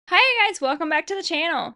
Hi guys, welcome back to the channel.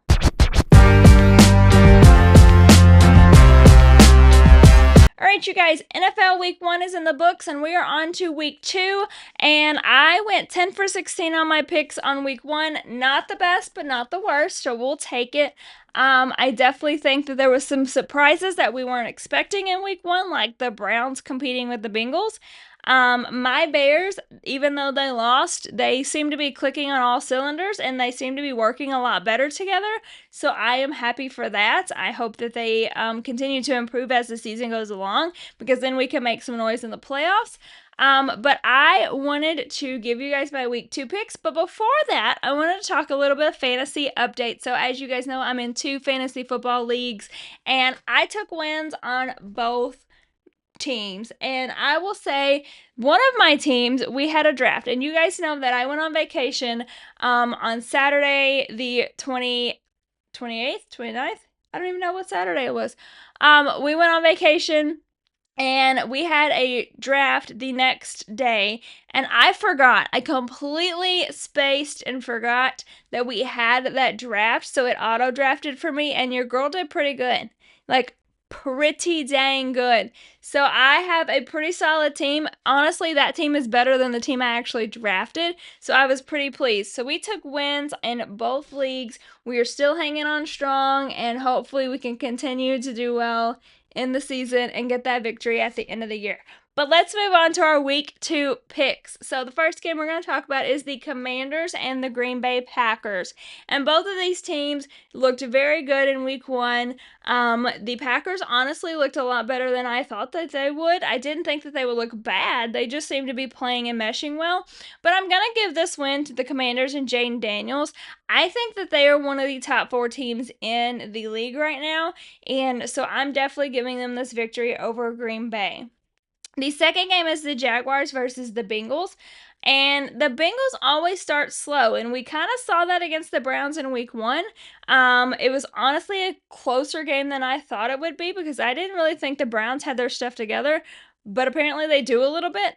Alright you guys, NFL week 1 is in the books and we are on to week 2, and I went 10 for 16 on my picks on week 1. Not the best, but not the worst, so we'll take it. I definitely think that there was some surprises that we weren't expecting in week 1, like the Browns competing with the Bengals. My Bears, even though they lost, they seem to be clicking on all cylinders and they seem to be working a lot better together. So I am happy for that. I hope that they continue to improve as the season goes along, because then we can make some noise in the playoffs. But I wanted to give you guys my week 2 picks. But before that, I wanted to talk a little bit of fantasy update. So as you guys know, I'm in 2 fantasy football leagues and I took wins on both teams. And I will say, one of my teams, we had a draft, and you guys know that I went on vacation on Saturday the 28th, 29th. I don't even know what Saturday it was. We went on vacation and we had a draft the next day, and I forgot. I completely spaced and forgot that we had that draft, so it auto drafted for me, and your girl did pretty good. Like, pretty dang good. So I have a pretty solid team. Honestly, that team is better than the team I actually drafted, so I was pretty pleased. So we took wins in both leagues. We are still hanging on strong, and hopefully we can continue to do well in the season and get that victory at the end of the year. But let's move on to our week 2 picks. So the first game we're going to talk about is the Commanders and the Green Bay Packers. And both of these teams looked very good in week 1. The Packers honestly looked a lot better than I thought that they would. I didn't think that they would look bad. They just seemed to be playing and meshing well. But I'm going to give this win to the Commanders and Jaden Daniels. I think that they are one of the top 4 teams in the league right now, and so I'm definitely giving them this victory over Green Bay. The second game is the Jaguars versus the Bengals. And the Bengals always start slow, and we kind of saw that against the Browns in week 1. It was honestly a closer game than I thought it would be, because I didn't really think the Browns had their stuff together, but apparently they do a little bit.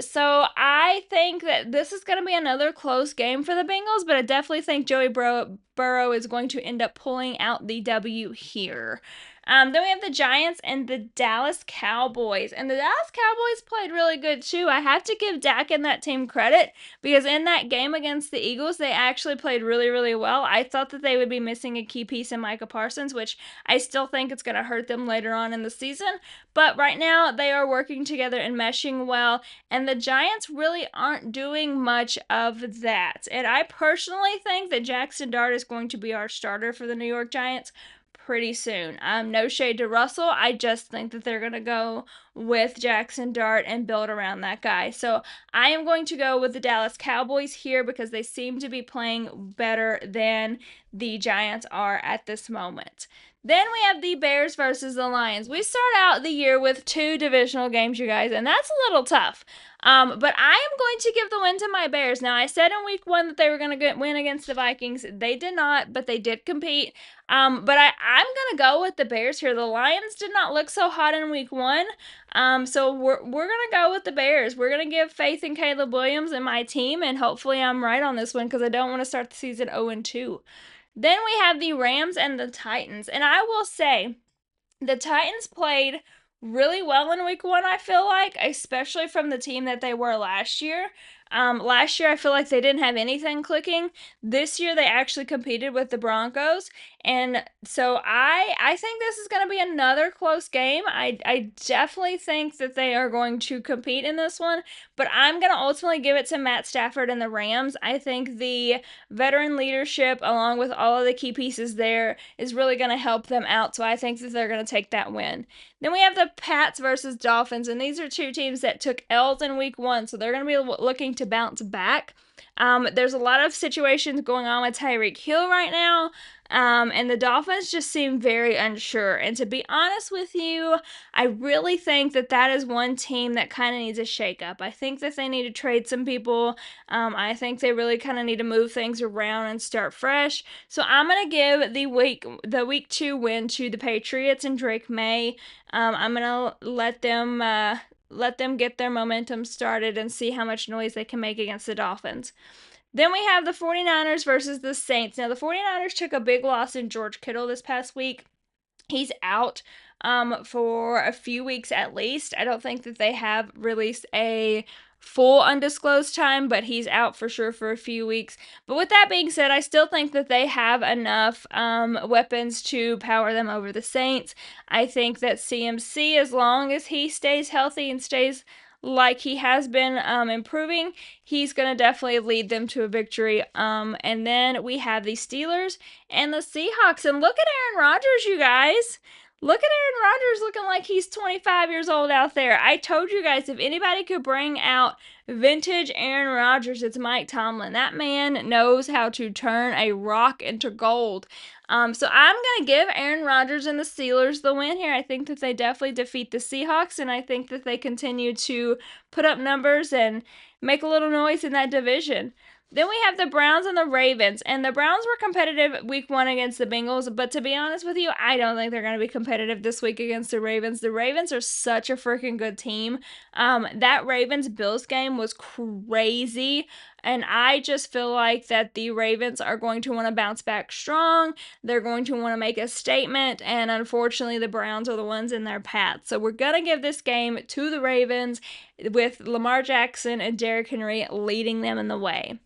So I think that this is going to be another close game for the Bengals, but I definitely think Joey Burrow is going to end up pulling out the W here. Then we have the Giants and the Dallas Cowboys. And the Dallas Cowboys played really good too. I have to give Dak and that team credit, because in that game against the Eagles, they actually played really, really well. I thought that they would be missing a key piece in Micah Parsons, which I still think it's going to hurt them later on in the season. But right now, they are working together and meshing well. And the Giants really aren't doing much of that. And I personally think that Jackson Dart is going to be our starter for the New York Giants pretty soon. No shade to Russell. I just think that they're going to go with Jackson Dart and build around that guy. So I am going to go with the Dallas Cowboys here, because they seem to be playing better than the Giants are at this moment. Then we have the Bears versus the Lions. We start out the year with 2 divisional games, you guys, and that's a little tough. But I am going to give the win to my Bears. Now, I said in week 1 that they were going to win against the Vikings. They did not, but they did compete. But I'm going to go with the Bears here. The Lions did not look so hot in week 1. So we're going to go with the Bears. We're going to give faith in Caleb Williams and my team, and hopefully I'm right on this one, because I don't want to start the season 0-2. Then we have the Rams and the Titans. And I will say, the Titans played really well in week 1, I feel like, especially from the team that they were last year. Last year, I feel like they didn't have anything clicking. This year, they actually competed with the Broncos. And so I think this is going to be another close game. I definitely think that they are going to compete in this one. But I'm going to ultimately give it to Matt Stafford and the Rams. I think the veteran leadership, along with all of the key pieces there, is really going to help them out. So I think that they're going to take that win. Then we have the Pats versus Dolphins, and these are 2 teams that took L's in week 1, so they're going to be looking to bounce back. There's a lot of situations going on with Tyreek Hill right now, and the Dolphins just seem very unsure. And to be honest with you, I really think that that is one team that kind of needs a shakeup. I think that they need to trade some people. I think they really kind of need to move things around and start fresh. So I'm going to give the week 2 win to the Patriots and Drake May. I'm going to let them get their momentum started and see how much noise they can make against the Dolphins. Then we have the 49ers versus the Saints. Now, the 49ers took a big loss in George Kittle this past week. He's out for a few weeks at least. I don't think that they have released a full undisclosed time, but he's out for sure for a few weeks. But with that being said, I still think that they have enough weapons to power them over the Saints. I think that CMC, as long as he stays healthy and stays like he has been improving, he's going to definitely lead them to a victory. And then we have the Steelers and the Seahawks. And look at Aaron Rodgers, you guys. Look at Aaron Rodgers looking like he's 25 years old out there. I told you guys, if anybody could bring out vintage Aaron Rodgers, it's Mike Tomlin. That man knows how to turn a rock into gold. So I'm going to give Aaron Rodgers and the Steelers the win here. I think that they definitely defeat the Seahawks, and I think that they continue to put up numbers and make a little noise in that division. Then we have the Browns and the Ravens. And the Browns were competitive week 1 against the Bengals. But to be honest with you, I don't think they're going to be competitive this week against the Ravens. The Ravens are such a freaking good team. That Ravens-Bills game was crazy. And I just feel like that the Ravens are going to want to bounce back strong. They're going to want to make a statement. And unfortunately, the Browns are the ones in their path. So we're going to give this game to the Ravens with Lamar Jackson and Derrick Henry leading them in the way.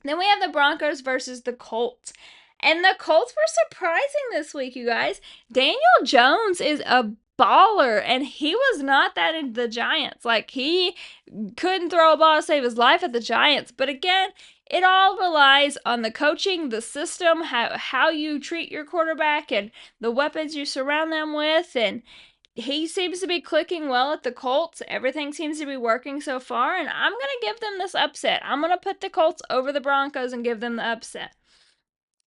Then we have the Broncos versus the Colts. And the Colts were surprising this week, you guys. Daniel Jones is a baller, and he was not that in the Giants. Like, he couldn't throw a ball to save his life at the Giants. But again, it all relies on the coaching, the system, how you treat your quarterback, and the weapons you surround them with. And he seems to be clicking well at the Colts. Everything seems to be working so far, and I'm going to give them this upset. I'm going to put the Colts over the Broncos and give them the upset.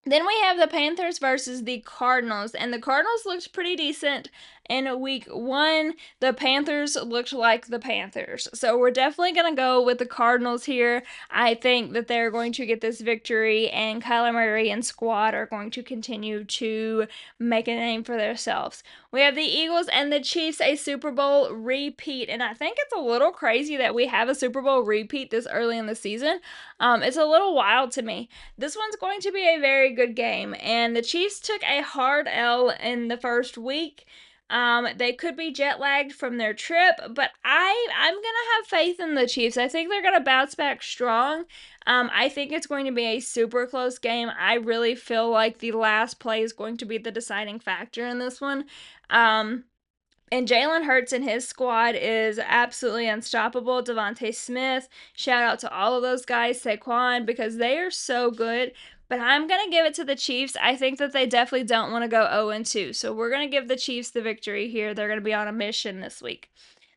Then we have the Panthers versus the Cardinals, and the Cardinals looked pretty decent in week 1. The Panthers looked like the Panthers. So we're definitely going to go with the Cardinals here. I think that they're going to get this victory, and Kyler Murray and squad are going to continue to make a name for themselves. We have the Eagles and the Chiefs, a Super Bowl repeat, and I think it's a little crazy that we have a Super Bowl repeat this early in the season. It's a little wild to me. This one's going to be a very good game, and the Chiefs took a hard L in the first week. They could be jet lagged from their trip, but I'm gonna have faith in the Chiefs. I think they're gonna bounce back strong. I think it's going to be a super close game. I really feel like the last play is going to be the deciding factor in this one. And Jalen Hurts and his squad is absolutely unstoppable. Devontae Smith, shout out to all of those guys, Saquon, because they are so good. But I'm going to give it to the Chiefs. I think that they definitely don't want to go 0-2. So we're going to give the Chiefs the victory here. They're going to be on a mission this week.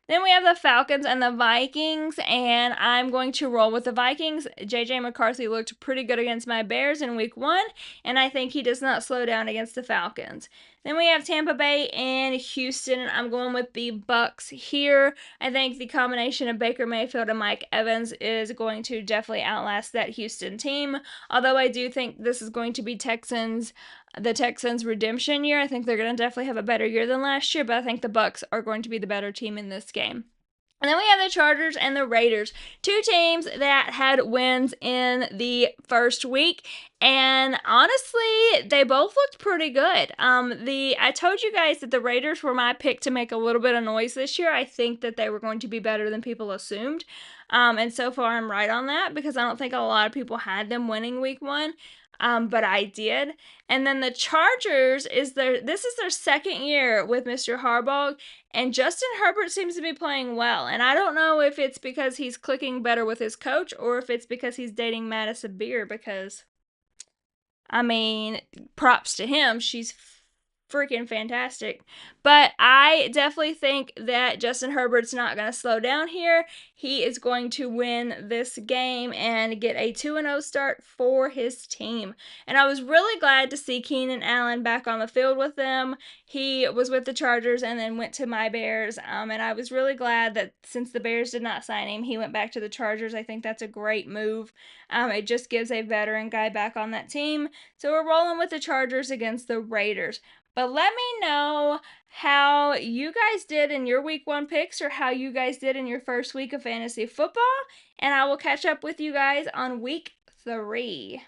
Then we have the Falcons and the Vikings, and I'm going to roll with the Vikings. J.J. McCarthy looked pretty good against my Bears in week 1, and I think he does not slow down against the Falcons. Then we have Tampa Bay and Houston, and I'm going with the Bucks here. I think the combination of Baker Mayfield and Mike Evans is going to definitely outlast that Houston team, although I do think this is going to be the Texans' redemption year. I think they're going to definitely have a better year than last year, but I think the Bucks are going to be the better team in this game. And then we have the Chargers and the Raiders, 2 teams that had wins in the first week, and honestly, they both looked pretty good. I told you guys that the Raiders were my pick to make a little bit of noise this year. I think that they were going to be better than people assumed, and so far I'm right on that because I don't think a lot of people had them winning week 1. But I did. And then the Chargers this is their second year with Mr. Harbaugh, and Justin Herbert seems to be playing well. And I don't know if it's because he's clicking better with his coach or if it's because he's dating Madison Beer, because I mean, props to him. She's freaking fantastic. But I definitely think that Justin Herbert's not going to slow down here. He is going to win this game and get a 2-0 start for his team. And I was really glad to see Keenan Allen back on the field with them. He was with the Chargers and then went to my Bears. And I was really glad that since the Bears did not sign him, he went back to the Chargers. I think that's a great move. It just gives a veteran guy back on that team. So we're rolling with the Chargers against the Raiders. But let me know how you guys did in your week 1 picks or how you guys did in your first week of fantasy football. And I will catch up with you guys on week 3.